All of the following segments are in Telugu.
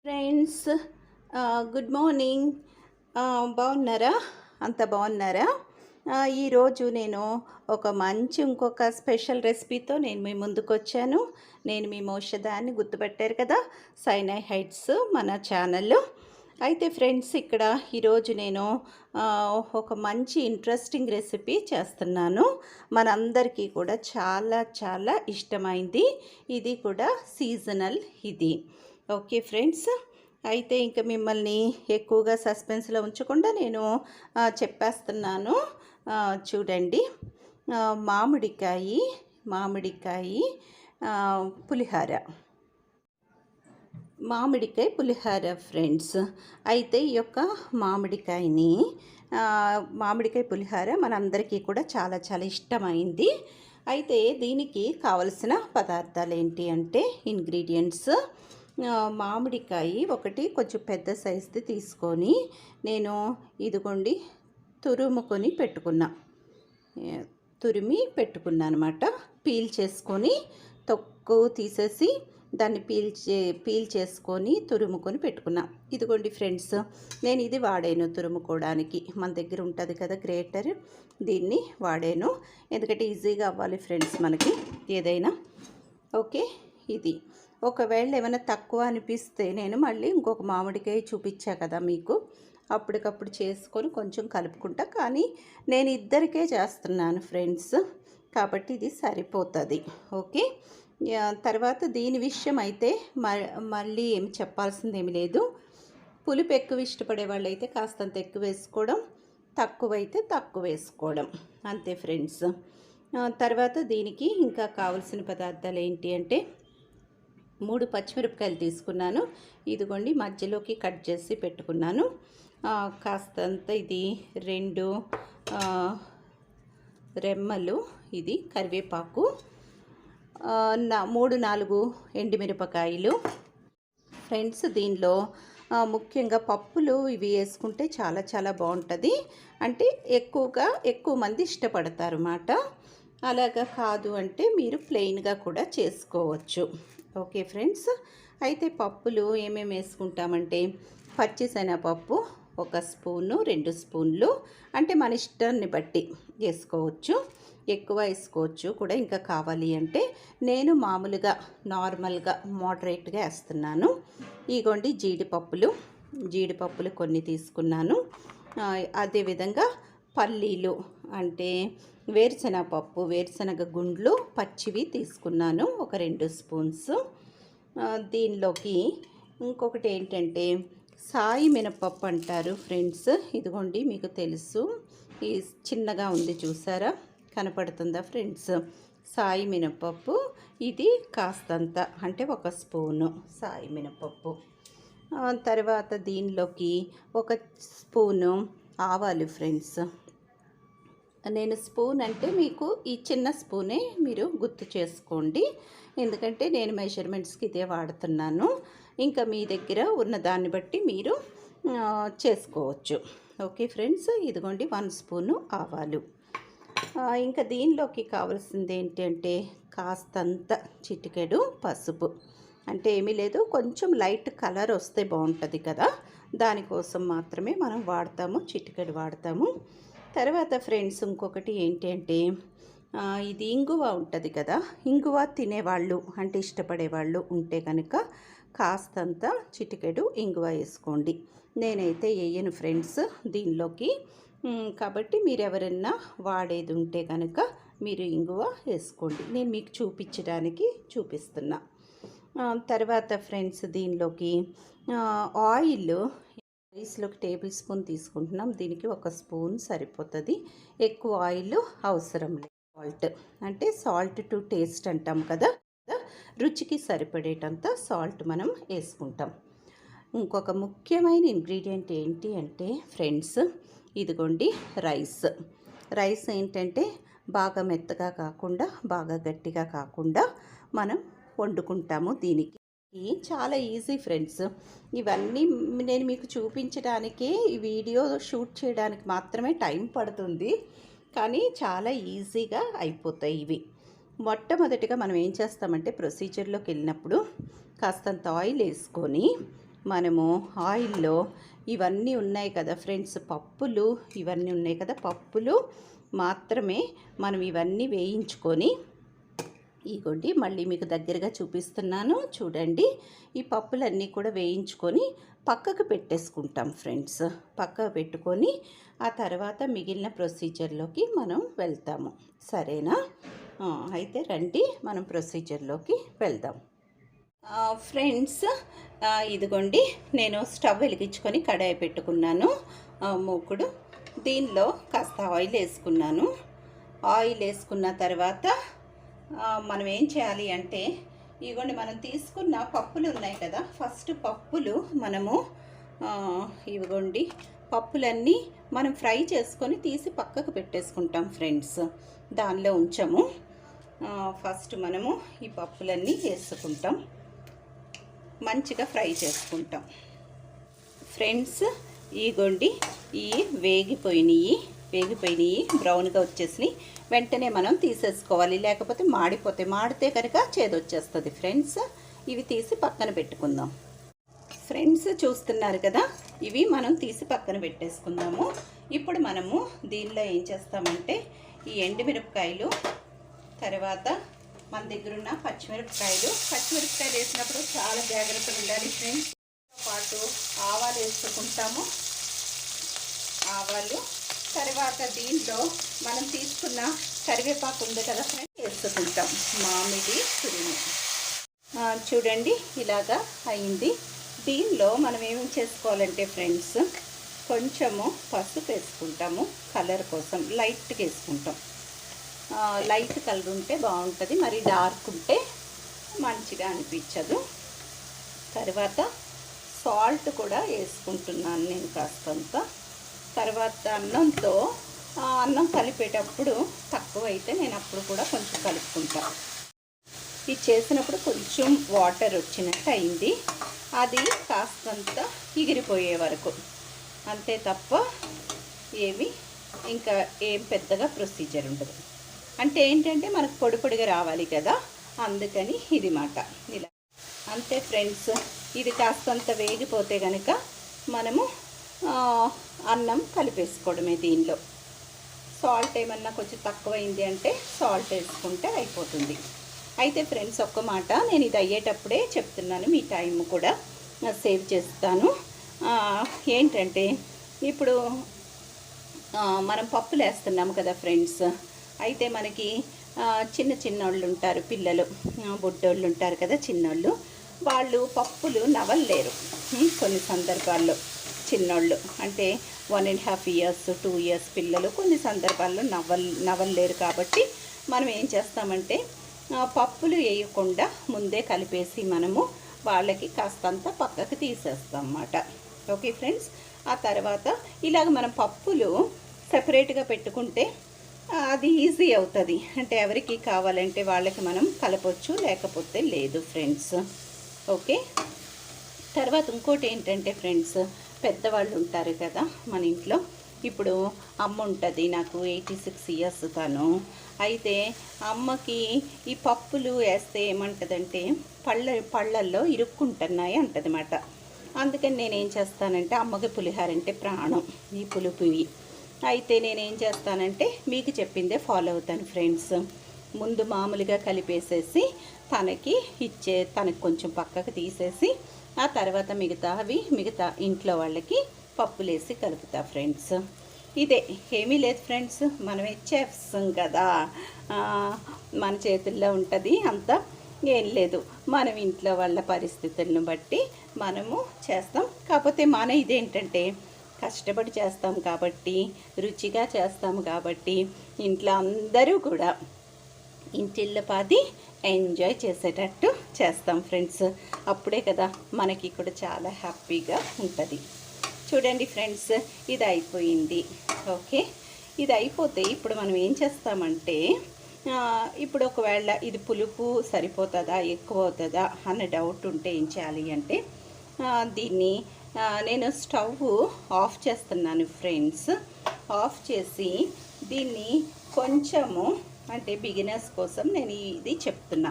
Friends, good morning. బాగున్నారా? అంత బాగున్నారా? ఈరోజు నేను ఇంకొక స్పెషల్ రెసిపీతో నేను మీ ముందుకు వచ్చాను. నేను మీ మోషదాన్ని గుర్తుపెట్టారు కదా, సైనై హైట్స్ మన ఛానల్లో. అయితే ఫ్రెండ్స్, ఇక్కడ ఈరోజు నేను ఒక మంచి ఇంట్రెస్టింగ్ రెసిపీ చేస్తున్నాను. మనందరికీ కూడా చాలా చాలా ఇష్టమైంది. ఇది కూడా సీజనల్. ఇది ఓకే ఫ్రెండ్స్. అయితే ఇంక మిమ్మల్ని ఎక్కువగా సస్పెన్స్లో ఉంచకుండా నేను చెప్పేస్తున్నాను. చూడండి, మామిడికాయ మామిడికాయ పులిహార. మామిడికాయ పులిహార ఫ్రెండ్స్. అయితే ఈ యొక్క మామిడికాయ పులిహార మనందరికీ కూడా చాలా చాలా ఇష్టమైంది. అయితే దీనికి కావలసిన పదార్థాలు ఏంటి అంటే, ఇంగ్రీడియంట్స్: మామిడికాయ ఒకటి కొంచెం పెద్ద సైజుది తీసుకొని నేను ఇదిగోండి తురిమి పెట్టుకున్నా అనమాట. పీల్ చేసుకొని తొక్కు తీసేసి దాన్ని పీల్ చేసుకొని తురుముకొని పెట్టుకున్నా. ఇదిగోండి ఫ్రెండ్స్, నేను ఇది వాడాను తురుముకోవడానికి. మన దగ్గర ఉంటుంది కదా గ్రేటర్, దీన్ని వాడాను. ఎందుకంటే ఈజీగా అవ్వాలి ఫ్రెండ్స్ మనకి ఏదైనా. ఓకే, ఇది ఒకవేళ ఏమైనా తక్కువ అనిపిస్తే నేను మళ్ళీ ఇంకొక మామిడికాయ చూపించా కదా మీకు, అప్పటికప్పుడు చేసుకొని కొంచెం కలుపుకుంటా. కానీ నేను ఇద్దరికే చేస్తున్నాను ఫ్రెండ్స్, కాబట్టి ఇది సరిపోతుంది. ఓకే, తర్వాత దీని విషయం అయితే మళ్ళీ ఏమి చెప్పాల్సింది ఏమి లేదు. పులుపు ఎక్కువ ఇష్టపడే వాళ్ళు అయితే కాస్తంత ఎక్కువ వేసుకోవడం, తక్కువైతే తక్కువ వేసుకోవడం, అంతే ఫ్రెండ్స్. తర్వాత దీనికి ఇంకా కావలసిన పదార్థాలు ఏంటి అంటే, 3 పచ్చిమిరపకాయలు తీసుకున్నాను. ఇదిగోండి మధ్యలోకి కట్ చేసి పెట్టుకున్నాను. కాస్తంత ఇది 2 రెమ్మలు ఇది కరివేపాకు, 3-4 ఎండుమిరపకాయలు. ఫ్రెండ్స్, దీనిలో ముఖ్యంగా పప్పులు ఇవి వేసుకుంటే చాలా చాలా బాగుంటుంది. అంటే ఎక్కువ మంది ఇష్టపడతారు అన్నమాట. అలాగా కాదు అంటే మీరు ప్లెయిన్గా కూడా చేసుకోవచ్చు. ఓకే ఫ్రెండ్స్, అయితే పప్పులు ఏమేమి వేసుకుంటామంటే, పచ్చిశనగపప్పు 1 స్పూను, 2 స్పూన్లు, అంటే మన ఇష్టాన్ని బట్టి వేసుకోవచ్చు. ఎక్కువ వేసుకోవచ్చు కూడా ఇంకా కావాలి అంటే. నేను మామూలుగా నార్మల్గా మోడరేట్గా వేస్తున్నాను. ఇగోండి జీడిపప్పులు కొన్ని తీసుకున్నాను. అదేవిధంగా పల్లీలు అంటే వేరుశనగ గుండ్లు పచ్చివి తీసుకున్నాను, ఒక 2 స్పూన్స్. దీనిలోకి ఇంకొకటి ఏంటంటే, సాయి మినపప్పు అంటారు ఫ్రెండ్స్. ఇదిగోండి మీకు తెలుసు, ఈ చిన్నగా ఉంది చూసారా, కనపడుతుందా ఫ్రెండ్స్? సాయి మినపప్పు. ఇది కాస్తంత అంటే 1 స్పూను సాయి మినపప్పు. తర్వాత దీనిలోకి 1 స్పూను ఆవాలు ఫ్రెండ్స్. నేను స్పూన్ అంటే మీకు ఈ చిన్న స్పూనే మీరు గుర్తు చేసుకోండి, ఎందుకంటే నేను మెజర్మెంట్స్కి ఇదే వాడుతున్నాను. ఇంకా మీ దగ్గర ఉన్న దాన్ని బట్టి మీరు చేసుకోవచ్చు. ఓకే ఫ్రెండ్స్, ఇదిగోండి 1 స్పూను ఆవాలు. ఇంకా దీనిలోకి కావాల్సింది ఏంటంటే, కాస్తంత చిటికెడు పసుపు. అంటే ఏమీ లేదు, కొంచెం లైట్ కలర్ వస్తే బాగుంటుంది కదా, దానికోసం మాత్రమే మనం చిటికెడు వాడతాము. తర్వాత ఫ్రెండ్స్, ఇంకొకటి ఏంటి అంటే, ఇది ఇంగువ ఉంటుంది కదా, ఇంగువ తినేవాళ్ళు అంటే ఇష్టపడేవాళ్ళు ఉంటే కనుక కాస్తంత చిటికెడు ఇంగువ వేసుకోండి. నేనైతే వేయను ఫ్రెండ్స్ దీనిలోకి, కాబట్టి మీరు ఎవరన్నా వాడేది ఉంటే కనుక మీరు ఇంగువ వేసుకోండి. నేను మీకు చూపిస్తున్నా. తర్వాత ఫ్రెండ్స్, దీనిలోకి ఆయిల్ రైస్లోకి 1 టేబుల్ స్పూన్ తీసుకుంటున్నాం. దీనికి 1 స్పూన్ సరిపోతుంది, ఎక్కువ ఆయిల్ అవసరం లేదు. సాల్ట్ టు టేస్ట్ అంటాం కదా, రుచికి సరిపడేటంత సాల్ట్ మనం వేసుకుంటాం. ఇంకొక ముఖ్యమైన ఇంగ్రీడియంట్ ఏంటి అంటే ఫ్రెండ్స్, ఇదిగోండి రైస్ ఏంటంటే, బాగా మెత్తగా కాకుండా బాగా గట్టిగా కాకుండా మనం వండుకుంటాము. దీనికి చాలా ఈజీ ఫ్రెండ్స్. ఇవన్నీ నేను మీకు చూపించడానికే ఈ వీడియో షూట్ చేయడానికి మాత్రమే టైం పడుతుంది, కానీ చాలా ఈజీగా అయిపోతాయి ఇవి. మొట్టమొదటిగా మనం ఏం చేస్తామంటే, ప్రొసీజర్లోకి వెళ్ళినప్పుడు కాస్తంత ఆయిల్ వేసుకొని మనము ఆయిల్లో ఇవన్నీ ఉన్నాయి కదా ఫ్రెండ్స్, పప్పులు ఇవన్నీ ఉన్నాయి కదా, పప్పులు మాత్రమే మనం ఇవన్నీ వేయించుకొని, ఇగోండి మళ్ళీ మీకు దగ్గరగా చూపిస్తున్నాను చూడండి. ఈ పప్పులన్నీ కూడా వేయించుకొని పక్కకు పెట్టేసుకుంటాం ఫ్రెండ్స్. పక్కకు పెట్టుకొని ఆ తర్వాత మిగిలిన ప్రొసీజర్లోకి మనం వెళ్తాము. సరేనా? అయితే రండి మనం ప్రొసీజర్లోకి వెళ్దాం. ఫ్రెండ్స్, ఇదిగోండి నేను స్టవ్ వెలిగించుకొని కడాయి పెట్టుకున్నాను, మూకుడు. దీనిలో కాస్త ఆయిల్ వేసుకున్నాను. ఆయిల్ వేసుకున్న తర్వాత మనం ఏం చేయాలి అంటే, ఇదిగోండి మనం తీసుకున్న పప్పులు ఉన్నాయి కదా, ఫస్ట్ పప్పులు మనము ఇదిగోండి పప్పులన్నీ మనం ఫ్రై చేసుకొని తీసి పక్కకు పెట్టేసుకుంటాం ఫ్రెండ్స్. దానిలో ఉంచము. ఫస్ట్ మనము ఈ పప్పులన్నీ వేసుకుంటాం, మంచిగా ఫ్రై చేసుకుంటాం ఫ్రెండ్స్. ఇగోండి ఈ వేగిపోయినాయి బ్రౌన్గా వచ్చేసినాయి. వెంటనే మనం తీసేసుకోవాలి, లేకపోతే మాడిపోతాయి. మాడితే కనుక చేదొచ్చేస్తుంది ఫ్రెండ్స్. ఇవి తీసి పక్కన పెట్టుకుందాం ఫ్రెండ్స్. చూస్తున్నారు కదా, ఇవి మనం తీసి పక్కన పెట్టేసుకుందాము. ఇప్పుడు మనము దీనిలో ఏం చేస్తామంటే, ఈ ఎండుమిరపకాయలు, తర్వాత మన దగ్గర ఉన్న పచ్చిమిరపకాయలు వేసినప్పుడు చాలా జాగ్రత్తగా ఉండాలి ఫ్రెండ్స్. పాటు ఆవాలు వేసుకుంటాము. ఆవాలు తర్వాత దీంట్లో మనం తీసుకున్న కరివేపాకు ఉంది కదా ఫ్రెండ్స్, వేసుకుంటాం. మామిడి తురుము చూడండి ఇలాగా అయింది. దీనిలో మనం ఏమి చేసుకోవాలంటే ఫ్రెండ్స్, కొంచెము పసుపు వేసుకుంటాము, కలర్ కోసం లైట్గా వేసుకుంటాం. లైట్ కలర్ ఉంటే బాగుంటుంది, మరి డార్క్ ఉంటే మంచిగా అనిపించదు. తర్వాత సాల్ట్ కూడా వేసుకుంటున్నాను నేను కాస్తంత. తర్వాత అన్నం కలిపేటప్పుడు తక్కువ అయితే నేను అప్పుడు కూడా కొంచెం కలుపుకుంటాను. ఇది చేసినప్పుడు కొంచెం వాటర్ వచ్చినట్టు అయింది, అది కాస్తంత ఎగిరిపోయే వరకు, అంతే తప్ప ఇంకా ఏం పెద్దగా ప్రొసీజర్ ఉండదు. అంటే ఏంటంటే మనకు పొడి పొడిగా రావాలి కదా, అందుకని ఇది మాట ఇలా. అంతే ఫ్రెండ్స్. ఇది కాస్తంత వేగిపోతే కనుక మనము అన్నం కలిపేసుకోవడమే. దీనిలో సాల్ట్ ఏమన్నా కొంచెం తక్కువైంది అంటే సాల్ట్ వేసుకుంటే అయిపోతుంది. అయితే ఫ్రెండ్స్, ఒక్క మాట నేను ఇది అయ్యేటప్పుడే చెప్తున్నాను, మీ టైం కూడా సేవ్ చేస్తాను. ఏంటంటే ఇప్పుడు మనం పప్పులు వేస్తున్నాము కదా ఫ్రెండ్స్, అయితే మనకి చిన్నోళ్ళు ఉంటారు, పిల్లలు, బుడ్డోళ్ళు ఉంటారు కదా, చిన్నోళ్ళు. వాళ్ళు పప్పులు నవలలేరు కొన్ని సందర్భాల్లో. చిన్నోళ్ళు అంటే 1.5 ఇయర్స్ 2 ఇయర్స్ పిల్లలు కొన్ని సందర్భాల్లో నవలలేరు. కాబట్టి మనం ఏం చేస్తామంటే, పప్పులు వేయకుండా ముందే కలిపేసి మనము వాళ్ళకి కాస్తంత పక్కకు తీసేస్తాం అన్నమాట. Okay friends. ఆ తర్వాత ఇలాగ మనం పప్పులు సెపరేట్గా పెట్టుకుంటే అది ఈజీ అవుతుంది. అంటే ఎవరికి కావాలంటే వాళ్ళకి మనం కలపొచ్చు, లేకపోతే లేదు ఫ్రెండ్స్. ఓకే. తర్వాత ఇంకోటి ఏంటంటే ఫ్రెండ్స్, పెద్దవాళ్ళు ఉంటారు కదా మన ఇంట్లో. ఇప్పుడు అమ్మ ఉంటుంది, నాకు 86 ఇయర్స్ తను. అయితే అమ్మకి ఈ పప్పులు వేస్తే ఏమంటుందంటే పళ్ళల్లో ఇరుక్కుంటున్నాయి అంటదన్నమాట. అందుకని నేనేం చేస్తానంటే, అమ్మకి పులిహోర అంటే ప్రాణం, ఈ పులుపువి. అయితే నేనేం చేస్తానంటే మీకు చెప్పిందే ఫాలో అవుతాను ఫ్రెండ్స్. ముందు మామూలుగా కలిపేసేసి తనకి కొంచెం పక్కకు తీసేసి, ఆ తర్వాత మిగతా ఇంట్లో వాళ్ళకి పప్పులేసి కలుపుతా ఫ్రెండ్స్. ఇదే, ఏమీ లేదు ఫ్రెండ్స్, మనం చెఫ్స్ కదా, మన చేతుల్లో ఉంటుంది అంతా. ఏం లేదు, మనం ఇంట్లో వాళ్ళ పరిస్థితులను బట్టి మనము చేస్తాం. కాకపోతే మన ఇదేంటంటే, కష్టపడి చేస్తాం కాబట్టి, రుచిగా చేస్తాము కాబట్టి, ఇంట్లో అందరూ కూడా ఇంటిల్లపాది ఎంజాయ్ చేసేటట్టు చేస్తాం ఫ్రెండ్స్. అప్పుడే కదా మనకి కూడా చాలా హ్యాపీగా ఉంటుంది. చూడండి ఫ్రెండ్స్, ఇది అయిపోయింది. ఓకే. ఇది అయిపోతే ఇప్పుడు మనం ఏం చేస్తామంటే, ఇప్పుడు ఒకవేళ ఇది పులుపు సరిపోతుందా ఎక్కువ అవుతుందా అన్న డౌట్ ఉంటే ఏం చేయాలి అంటే, దీన్ని నేను స్టవ్ ఆఫ్ చేస్తున్నాను ఫ్రెండ్స్. ఆఫ్ చేసి దీన్ని కొంచెము, అంటే బిగినర్స్ కోసం నేను ఇది చెప్తున్నా,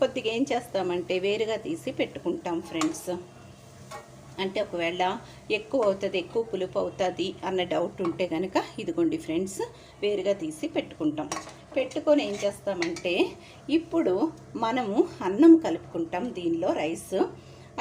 కొద్దిగా ఏం చేస్తామంటే వేరుగా తీసి పెట్టుకుంటాం ఫ్రెండ్స్. అంటే ఒకవేళ ఎక్కువ అవుతుంది, ఎక్కువ పులుపు అవుతుంది అన్న డౌట్ ఉంటే కనుక ఇదిగోండి ఫ్రెండ్స్, వేరుగా తీసి పెట్టుకుంటాం. పెట్టుకొని ఏం చేస్తామంటే ఇప్పుడు మనము అన్నం కలుపుకుంటాం దీనిలో రైస్.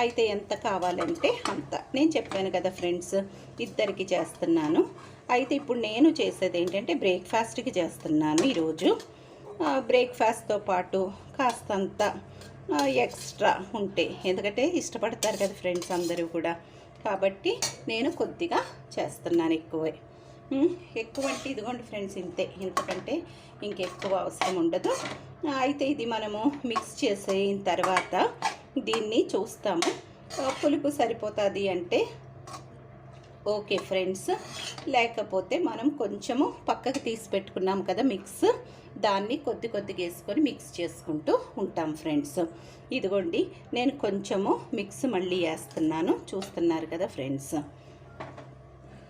అయితే ఎంత కావాలంటే అంత. నేను చెప్పాను కదా ఫ్రెండ్స్, ఇద్దరికి చేస్తున్నాను. అయితే ఇప్పుడు నేను చేసేది ఏంటంటే బ్రేక్ఫాస్ట్కి చేస్తున్నాను ఈరోజు. బ్రేక్ఫాస్ట్తో పాటు కాస్తంత ఎక్స్ట్రా ఉంటే, ఎందుకంటే ఇష్టపడతారు కదా ఫ్రెండ్స్ అందరూ కూడా, కాబట్టి నేను కొద్దిగా చేస్తున్నాను ఎక్కువ అంటే ఇదిగోండి ఫ్రెండ్స్ ఇంతే, ఇంతకంటే ఇంకెక్కువ అవసరం ఉండదు. అయితే ఇది మనము మిక్స్ చేసిన తర్వాత దీన్ని చూస్తాము. పులుపు సరిపోతుంది అంటే ఓకే ఫ్రెండ్స్, లేకపోతే మనం కొంచెము పక్కకు తీసి పెట్టుకున్నాం కదా మిక్స్, దాన్ని కొద్దిగా వేసుకొని మిక్స్ చేసుకుంటూ ఉంటాం ఫ్రెండ్స్. ఇదిగోండి నేను కొంచెము మిక్స్ మళ్ళీ వేస్తున్నాను, చూస్తున్నారు కదా ఫ్రెండ్స్.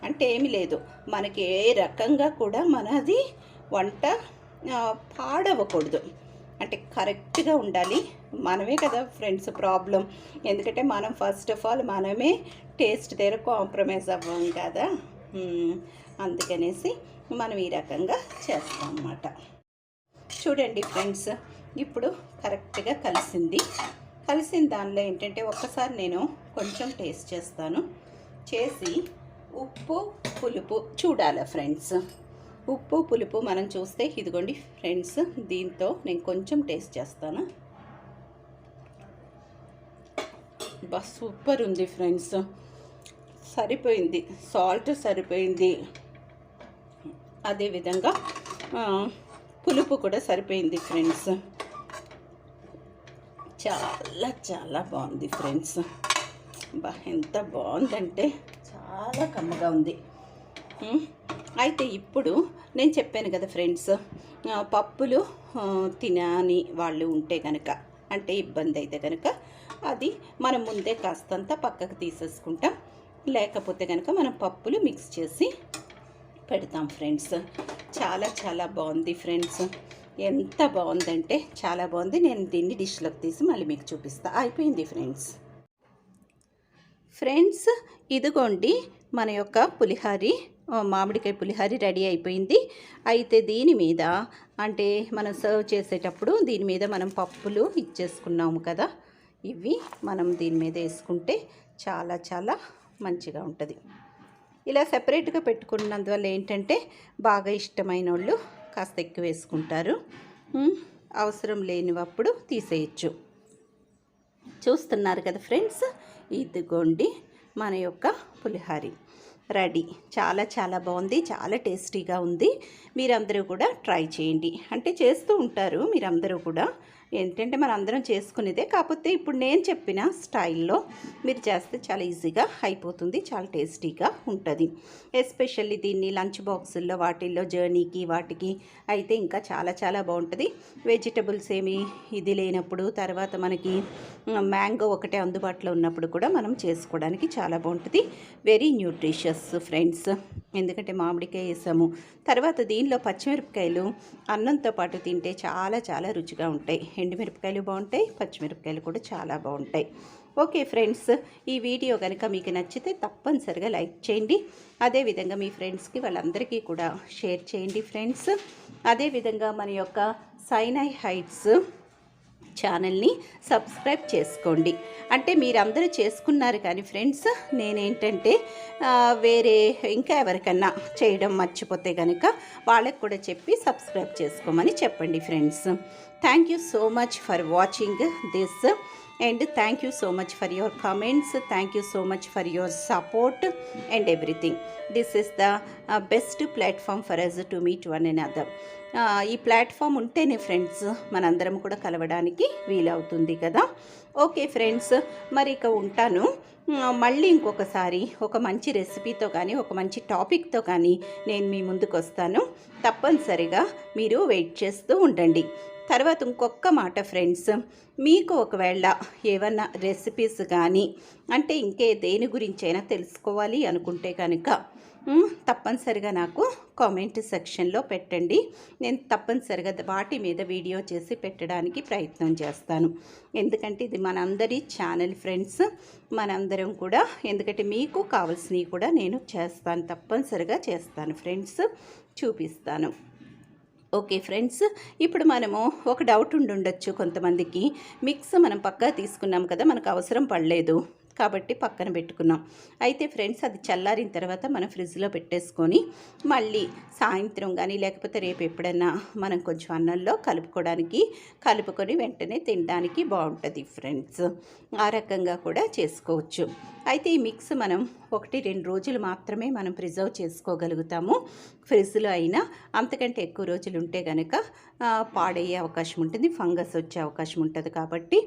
అంటే ఏమీ లేదు, మనకి ఏ రకంగా కూడా మనది వంట పాడవకూడదు, అంటే కరెక్ట్గా ఉండాలి. మనమే కదా ఫ్రెండ్స్ ప్రాబ్లం, ఎందుకంటే మనం ఫస్ట్ ఆఫ్ ఆల్ మనమే టేస్ట్ దగ్గర కాంప్రమైజ్ అవ్వం కదా, అందుకనేసి మనం ఈ రకంగా చేస్తాం అన్నమాట. చూడండి ఫ్రెండ్స్, ఇప్పుడు కరెక్ట్గా కలిసిన దానిలో ఏంటంటే ఒక్కసారి నేను కొంచెం టేస్ట్ చేసి ఉప్పు పులుపు చూడాలి ఫ్రెండ్స్. ఉప్పు పులుపు మనం చూస్తే ఇదిగోండి ఫ్రెండ్స్, దీంతో నేను కొంచెం టేస్ట్ చేస్తాను. బస్ సూపర్ ఉంది ఫ్రెండ్స్, సరిపోయింది, సాల్ట్ సరిపోయింది, అదేవిధంగా పులుపు కూడా సరిపోయింది ఫ్రెండ్స్. చాలా చాలా బాగుంది ఫ్రెండ్స్. ఎంత బాగుందంటే చాలా కమ్మగా ఉంది. అయితే ఇప్పుడు నేను చెప్పాను కదా ఫ్రెండ్స్, పప్పులు తినని వాళ్ళు ఉంటే కనుక, అంటే ఇబ్బంది అయితే కనుక అది మనం ముందే కాస్తంత పక్కకు తీసేసుకుంటాం, లేకపోతే కనుక మనం పప్పులు మిక్స్ చేసి పెడతాం ఫ్రెండ్స్. చాలా చాలా బాగుంది ఫ్రెండ్స్, ఎంత బాగుందంటే చాలా బాగుంది. నేను దీన్ని డిష్లోకి తీసి మళ్ళీ మీకు చూపిస్తా. అయిపోయింది ఫ్రెండ్స్, ఇదిగోండి మన యొక్క పులిహారి, మామిడికాయ పులిహారి రెడీ అయిపోయింది. అయితే దీని మీద అంటే మనం సర్వ్ చేసేటప్పుడు దీని మీద మనం పప్పులు ఇచ్చేసుకున్నాము కదా, ఇవి మనం దీని మీద వేసుకుంటే చాలా చాలా మంచిగా ఉంటుంది. ఇలా సెపరేట్గా పెట్టుకున్నందువల్ల ఏంటంటే బాగా ఇష్టమైన వాళ్ళు కాస్త ఎక్కువ వేసుకుంటారు, అవసరం లేనివప్పుడు తీసేయచ్చు. చూస్తున్నారు కదా ఫ్రెండ్స్, ఇదిగోండి మన యొక్క పులిహారి రెడీ. చాలా చాలా బాగుంది, చాలా టేస్టీగా ఉంది. మీరందరూ కూడా ట్రై చేయండి. అంటే చేస్తూ ఉంటారు మీరందరూ కూడా, ఏంటంటే మన అందరం చేసుకునేదే, కాకపోతే ఇప్పుడు నేను చెప్పిన స్టైల్లో మీరు చేస్తే చాలా ఈజీగా అయిపోతుంది, చాలా టేస్టీగా ఉంటుంది. ఎస్పెషల్లీ దీన్ని లంచ్ బాక్సుల్లో వాటిల్లో జర్నీకి వాటికి అయితే ఇంకా చాలా చాలా బాగుంటుంది. వెజిటబుల్స్ ఏమి ఇది లేనప్పుడు, తర్వాత మనకి మ్యాంగో ఒకటే అందుబాటులో ఉన్నప్పుడు కూడా మనం చేసుకోవడానికి చాలా బాగుంటుంది. వెరీ న్యూట్రిషియస్ ఫ్రెండ్స్, ఎందుకంటే మామిడికాయ వేసాము, తర్వాత దీనిలో పచ్చిమిరపకాయలు అన్నంతో పాటు తింటే చాలా చాలా రుచిగా ఉంటాయి. ఎండుమిరపకాయలు బాగుంటాయి, పచ్చిమిరపకాయలు కూడా చాలా బాగుంటాయి. ఓకే ఫ్రెండ్స్, ఈ వీడియో కనుక మీకు నచ్చితే తప్పనిసరిగా లైక్ చేయండి. అదేవిధంగా మీ ఫ్రెండ్స్కి వాళ్ళందరికీ కూడా షేర్ చేయండి ఫ్రెండ్స్. అదేవిధంగా మన యొక్క సైనై హైట్స్ ఛానల్ని సబ్స్క్రైబ్ చేసుకోండి. అంటే మీరందరూ చేసుకున్నారు కానీ ఫ్రెండ్స్, నేనేంటంటే వేరే ఇంకా ఎవరికన్నా చేయడం మర్చిపోతే కనుక వాళ్ళకి కూడా చెప్పి సబ్స్క్రైబ్ చేసుకోమని చెప్పండి friends. Thank you so much for watching this, and thank you so much for your comments, thank you so much for your support and everything. This is the best platform for us to meet one another. ఈ ప్లాట్ఫామ్ ఉంటేనే ఫ్రెండ్స్ మనందరం కూడా కలవడానికి వీలవుతుంది కదా. ఓకే ఫ్రెండ్స్, మరి ఇక ఉంటాను. మళ్ళీ ఇంకొకసారి ఒక మంచి రెసిపీతో కానీ ఒక మంచి టాపిక్తో కానీ నేను మీ ముందుకు వస్తాను. తప్పనిసరిగా మీరు వెయిట్ చేస్తూ ఉండండి. తర్వాత ఇంకొక మాట ఫ్రెండ్స్, మీకు ఒకవేళ ఏమన్నా రెసిపీస్ కానీ అంటే ఇంకే దేని గురించైనా తెలుసుకోవాలి అనుకుంటే కనుక తప్పనిసరిగా నాకు కామెంట్ సెక్షన్లో పెట్టండి. నేను తప్పనిసరిగా వాటి మీద వీడియో చేసి పెట్టడానికి ప్రయత్నం చేస్తాను. ఎందుకంటే ఇది మనందరి ఛానల్ ఫ్రెండ్స్, మనందరం కూడా, ఎందుకంటే మీకు కావాల్సినవి కూడా నేను చేస్తాను, తప్పనిసరిగా చేస్తాను ఫ్రెండ్స్, చూపిస్తాను. ఓకే ఫ్రెండ్స్, ఇప్పుడు మనము ఒక డౌట్ ఉండొచ్చు కొంతమందికి, మిక్స్ మనం పక్కా తీసుకున్నాం కదా, మనకు అవసరం పడలేదు కాబట్టి పక్కన పెట్టుకున్నాం. అయితే ఫ్రెండ్స్, అది చల్లారిన తర్వాత మనం ఫ్రిడ్జ్లో పెట్టేసుకొని మళ్ళీ సాయంత్రం కానీ లేకపోతే రేపు ఎప్పుడైనా మనం కొంచెం అన్నంలో కలుపుకొని వెంటనే తినడానికి బాగుంటుంది ఫ్రెండ్స్. ఆ రకంగా కూడా చేసుకోవచ్చు. అయితే ఈ మిక్స్ మనం 1-2 రోజులు మాత్రమే మనం ప్రిజర్వ్ చేసుకోగలుగుతాము ఫ్రిడ్జ్లో అయినా. అంతకంటే ఎక్కువ రోజులు ఉంటే కనుక పాడయ్యే అవకాశం ఉంటుంది, ఫంగస్ వచ్చే అవకాశం ఉంటుంది. కాబట్టి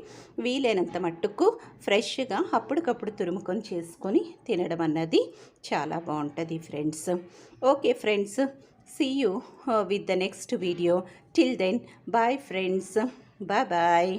వీలైనంత మట్టుకు ఫ్రెష్గా అప్పటికప్పుడు తురుముకొని చేసుకొని తినడం అన్నది చాలా బాగుంటుంది friends. Okay friends, see you with the next video. Till then, bye friends. Bye bye.